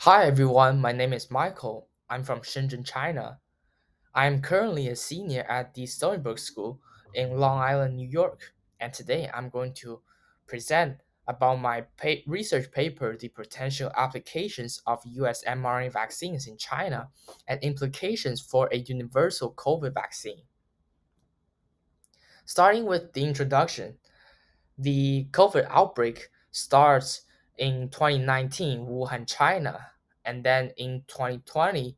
Hi everyone, my name is Michael. I'm from Shenzhen, China. I am currently a senior at the Stonyberg School in Long Island, New York, and today I'm going to present about my research paper, The Potential Applications of US mRNA Vaccines in China and Implications for a Universal COVID Vaccine. Starting with the introduction, the COVID outbreak starts in 2019, Wuhan, China, and then in 2020,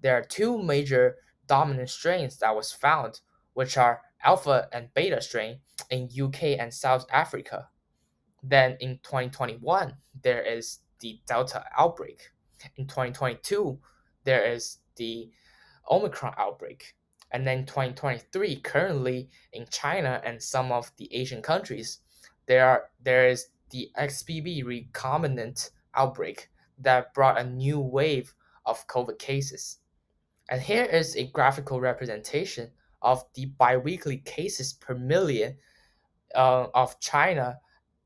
there are two major dominant strains that was found, which are alpha and beta strain in UK and South Africa. Then in 2021, there is the Delta outbreak. In 2022, there is the Omicron outbreak. And then 2023, currently in China and some of the Asian countries, there is the XBB recombinant outbreak that brought a new wave of COVID cases. And here is a graphical representation of the biweekly cases per million of China,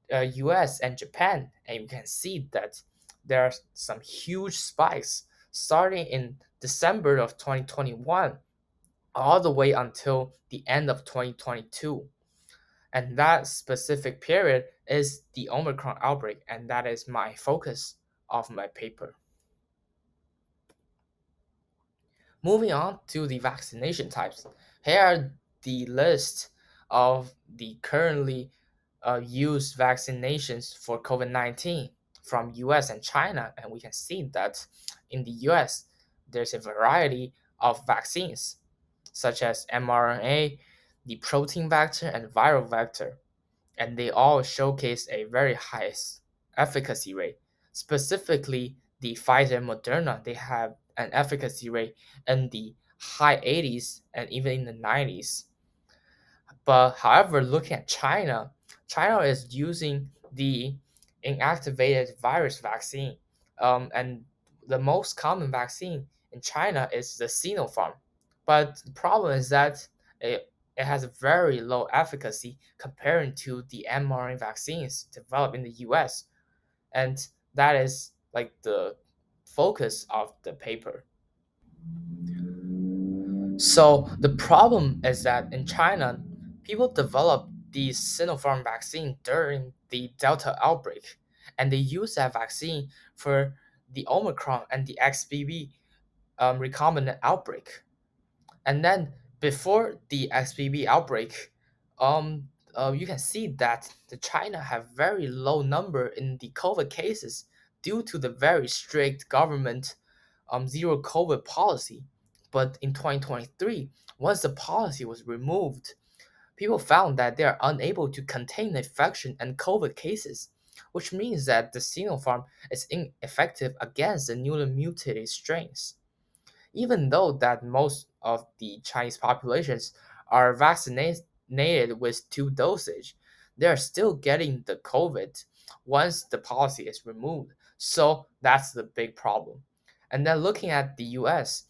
US, and Japan. And you can see that there are some huge spikes starting in December of 2021 all the way until the end of 2022. And that specific period is the Omicron outbreak, and that is my focus of my paper. Moving on to the vaccination types, here are the list of the currently used vaccinations for COVID-19 from US and China, and we can see that in the US, there's a variety of vaccines, such as mRNA, the protein vector, and viral vector, and they all showcase a very high efficacy rate. Specifically, the Pfizer and Moderna, they have an efficacy rate in the high 80s and even in the 90s. But however, looking at China, China is using the inactivated virus vaccine. And the most common vaccine in China is the Sinopharm. But the problem is that it has a very low efficacy comparing to the mRNA vaccines developed in the US. And that is like the focus of the paper. So the problem is that in China, people developed the Sinopharm vaccine during the Delta outbreak, and they used that vaccine for the Omicron and the XBB recombinant outbreak. And then before the XBB outbreak, you can see that the China have very low number in the COVID cases due to the very strict government zero COVID policy. But in 2023, once the policy was removed, people found that they are unable to contain infection and COVID cases, which means that the Sinopharm is ineffective against the newly mutated strains. Even though that most of the Chinese populations are vaccinated with two dosage, they are still getting the COVID once the policy is removed. So that's the big problem. And then looking at the US,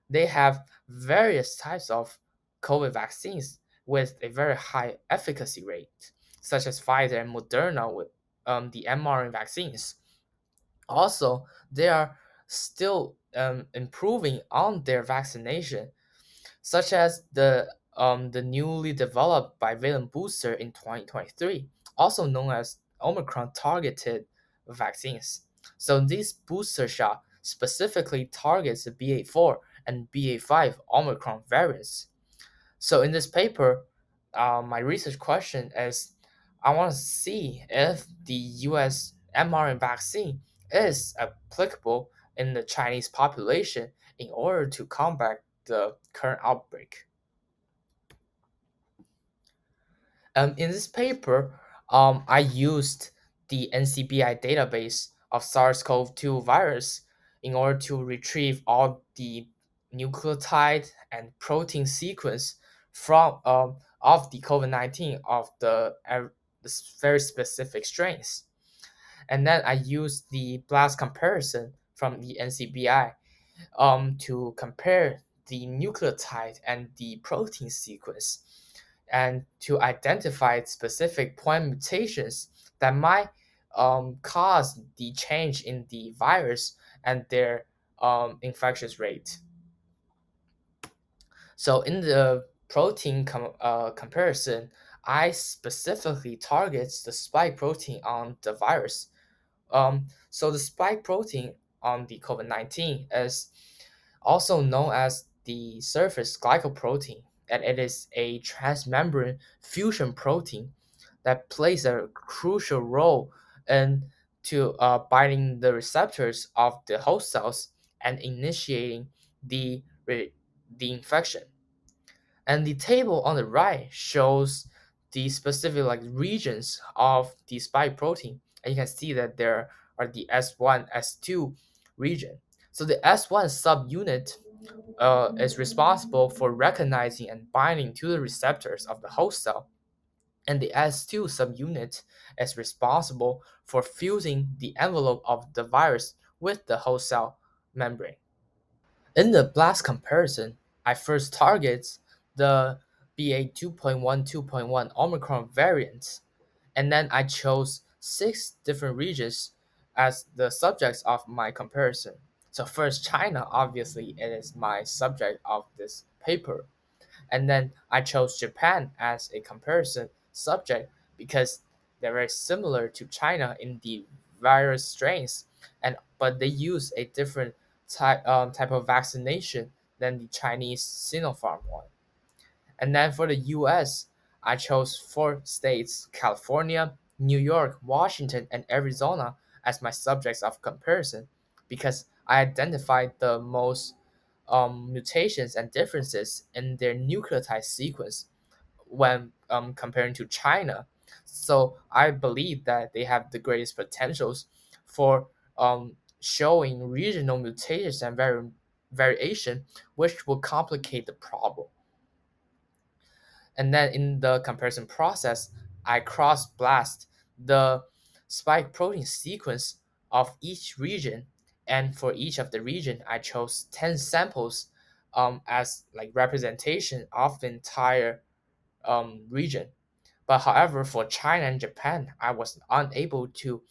they have various types of COVID vaccines with a very high efficacy rate, such as Pfizer and Moderna with the mRNA vaccines. Also, they are still improving on their vaccination, such as the newly developed bivalent booster in 2023, also known as Omicron targeted vaccines. So this booster shot specifically targets the BA4 and BA5 Omicron variants. So in this paper, my research question is, I want to see if the U.S. mRNA vaccine is applicable in the Chinese population in order to combat the current outbreak. In this paper, I used the NCBI database of SARS-CoV-2 virus in order to retrieve all the nucleotide and protein sequence from of the COVID-19 of the very specific strains. And then I used the blast comparison from the NCBI to compare the nucleotide and the protein sequence and to identify specific point mutations that might cause the change in the virus and their infectious rate. So in the comparison, I specifically targets the spike protein on the virus. So the spike protein on the COVID-19 is also known as the surface glycoprotein, and it is a transmembrane fusion protein that plays a crucial role in to binding the receptors of the host cells and initiating the the infection. And the table on the right shows the specific like regions of the spike protein, and you can see that there are the S1, S2 region. So the S1 subunit is responsible for recognizing and binding to the receptors of the host cell, and the S2 subunit is responsible for fusing the envelope of the virus with the host cell membrane. In the blast comparison, I first target the BA 2.1 Omicron variant, and then I chose 6 different regions as the subjects of my comparison. So first, China, obviously, it is my subject of this paper. And then I chose Japan as a comparison subject because they're very similar to China in the virus strains, and but they use a different type of vaccination than the Chinese Sinopharm one. And then for the US, I chose 4 states: California, New York, Washington, and Arizona as my subjects of comparison because I identified the most mutations and differences in their nucleotide sequence when comparing to China. So I believe that they have the greatest potentials for showing regional mutations and variation, which will complicate the problem. And then in the comparison process, I cross blast the spike protein sequence of each region. And for each of the region, I chose 10 samples as like representation of the entire region. But however, for China and Japan, I was unable to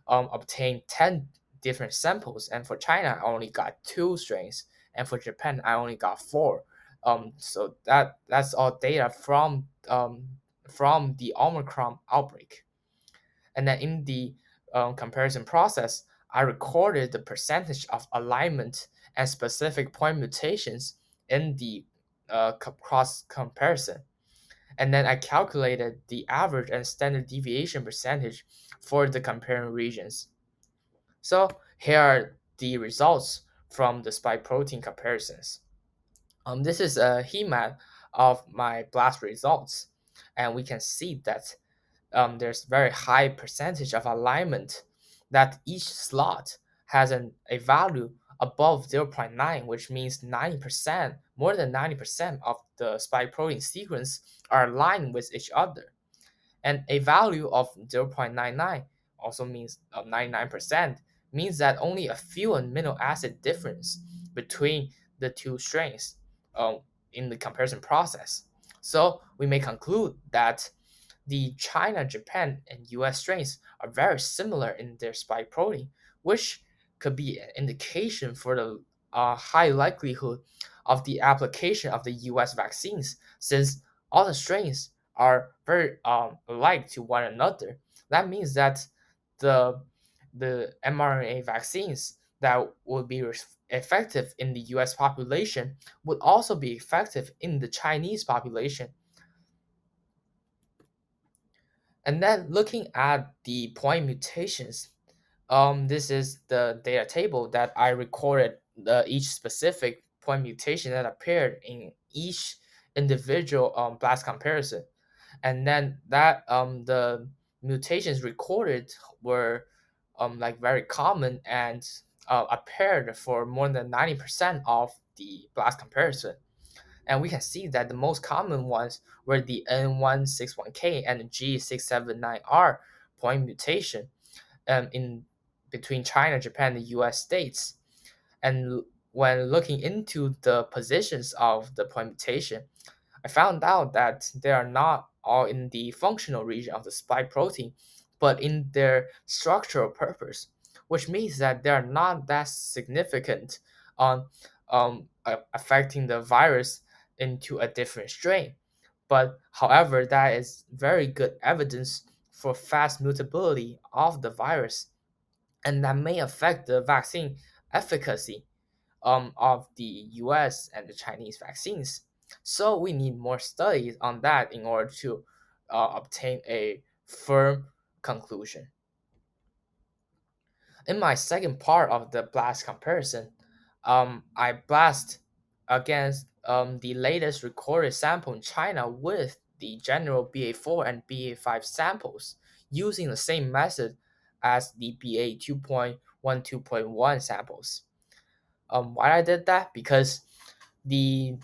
obtain 10 different samples. And for China, I only got 2 strains. And for Japan, I only got 4. So that's all data from the Omicron outbreak. And then in the comparison process, I recorded the percentage of alignment and specific point mutations in the cross comparison. And then I calculated the average and standard deviation percentage for the comparing regions. So here are the results from the spike protein comparisons. This is a heat map of my blast results, and we can see that there's very high percentage of alignment, that each slot has a value above zero point 0.9, which means 90%, more than 90% of the spike protein sequence are aligned with each other. And a value of 0.99 also means 99%, means that only a few amino acid difference between the 2 strains um, in the comparison process. So we may conclude that the China, Japan, and US strains are very similar in their spike protein, which could be an indication for the high likelihood of the application of the US vaccines, since all the strains are very alike to one another. That means that the mRNA vaccines that would be effective in the US population would also be effective in the Chinese population. And then looking at the point mutations, this is the data table that I recorded each specific point mutation that appeared in each individual blast comparison. And then that the mutations recorded were like very common and appeared for more than 90% of the blast comparison. And we can see that the most common ones were the N161K and the G679R point mutation in between China, Japan, and the US states. And when looking into the positions of the point mutation, I found out that they are not all in the functional region of the spike protein, but in their structural purpose, which means that they are not that significant on affecting the virus into a different strain. But however, that is very good evidence for fast mutability of the virus, and that may affect the vaccine efficacy of the US and the Chinese vaccines. So we need more studies on that in order to obtain a firm conclusion. In my second part of the blast comparison, I blast against the latest recorded sample in China with the general BA4 and BA5 samples using the same method as the BA 2.1, 2.1 samples. Why I did that? Because the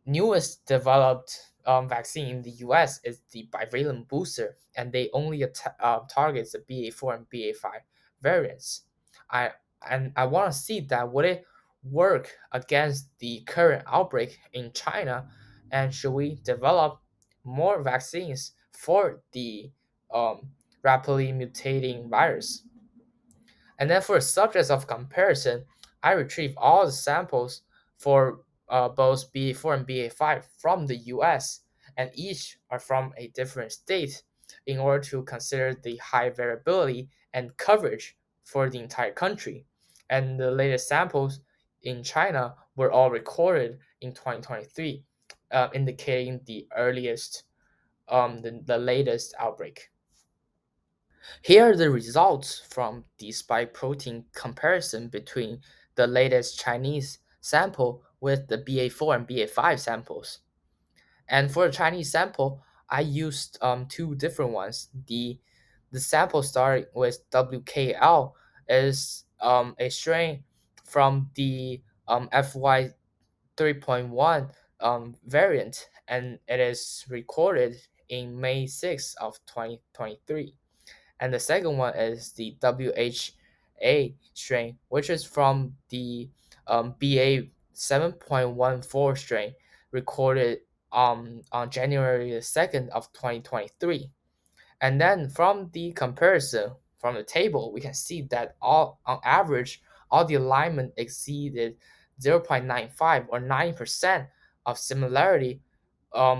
newest developed vaccine in the US is the bivalent booster, and they only targets the BA4 and BA5 variants. I I want to see that would it work against the current outbreak in China, and should we develop more vaccines for the um, rapidly mutating virus? And then for subjects of comparison, I retrieve all the samples for both BA4 and BA5 from the US, and each are from a different state in order to consider the high variability and coverage for the entire country. And the latest samples in China were all recorded in 2023, indicating the earliest, the latest outbreak. Here are the results from the spike protein comparison between the latest Chinese sample with the BA4 and BA5 samples. And for the Chinese sample, I used two different ones. The sample starting with WKL is a strain from the FY 3.1 variant, and it is recorded in May 6th of 2023. And the second one is the WHA strain, which is from the BA 7.14 strain recorded on January the 2nd of 2023. And then from the comparison from the table, we can see that all on average, all the alignment exceeded 0.95 or 9% of similarity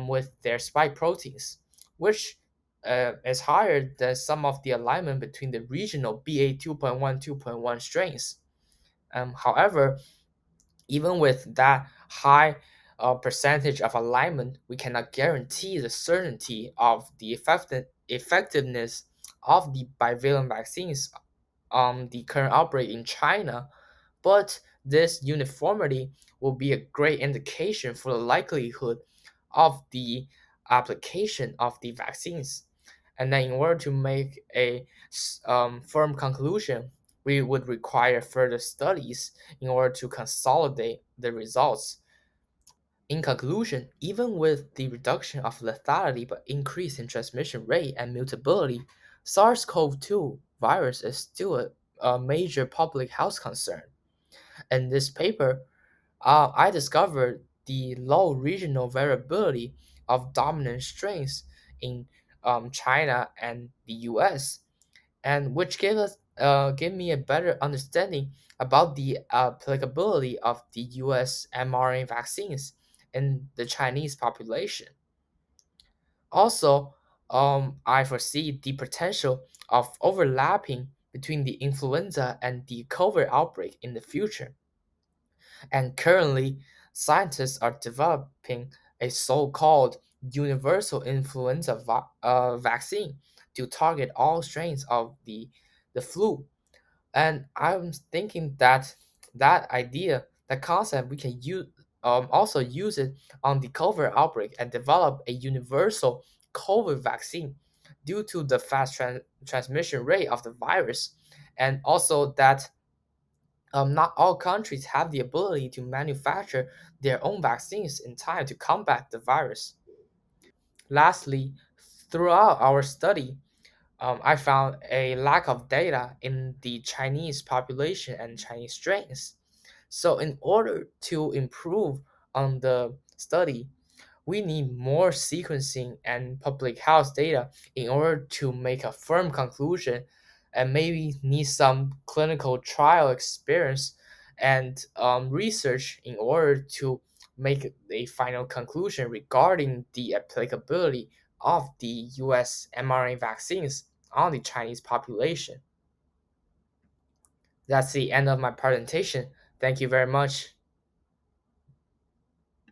with their spike proteins, which is higher than some of the alignment between the regional BA 2.1, 2.1 strains. However, even with that high percentage of alignment, we cannot guarantee the certainty of the effectiveness of the bivalent vaccines on the current outbreak in China, but this uniformity will be a great indication for the likelihood of the application of the vaccines. And then, in order to make a firm conclusion, we would require further studies in order to consolidate the results. In conclusion, even with the reduction of lethality but increase in transmission rate and mutability, SARS-CoV-2 virus is still a major public health concern. In this paper, I discovered the low regional variability of dominant strains in China and the US, and which gave me a better understanding about the applicability of the US mRNA vaccines in the Chinese population. Also, I foresee the potential of overlapping between the influenza and the COVID outbreak in the future. And currently, scientists are developing a so called universal influenza vaccine to target all strains of the flu. And I'm thinking that that idea, that concept, we can also use it on the COVID outbreak and develop a universal COVID vaccine due to the fast transmission rate of the virus, and also that not all countries have the ability to manufacture their own vaccines in time to combat the virus. Lastly, throughout our study, I found a lack of data in the Chinese population and Chinese strains. So, in order to improve on the study, we need more sequencing and public health data in order to make a firm conclusion, and maybe need some clinical trial experience and research in order to make a final conclusion regarding the applicability of the US mRNA vaccines on the Chinese population. That's the end of my presentation. Thank you very much.